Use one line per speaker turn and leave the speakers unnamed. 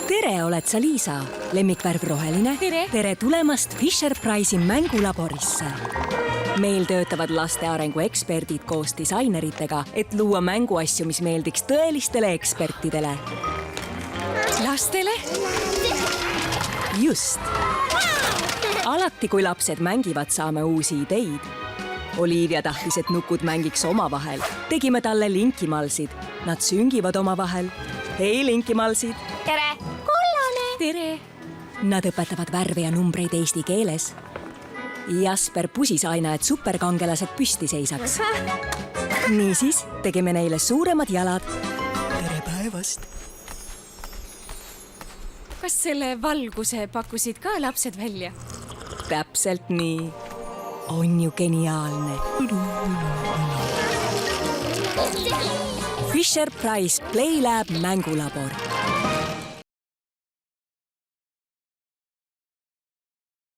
tere, oled sa Liisa? Lemmikvärv roheline? Tere tulemast Fisher-Price'i mängulaborisse. Meil töötavad laste arengu eksperdid koos disaineritega, et luua mänguasju, mis meeldiks tõelistele ekspertidele.
Lastele?
Just. Alati, kui lapsed mängivad, saame uusi ideid. Olivia tahtis, et nukud mängiks omavahel. Tegime talle linkimalsid. Nad süngivad omavahel. Hei, linkimalsid!
Tere! Kollane! Tere!
Nad õpetavad värve ja numbreid eesti keeles. Jasper pusis aina, et superkangelased püsti seisaks. Niisiis, tegime neile suuremad jalad. Tere päevast!
Kas selle valguse pakkusid ka lapsed välja?
Täpselt nii. On ju geniaalne. Fisher-Price Playlab mängulabor.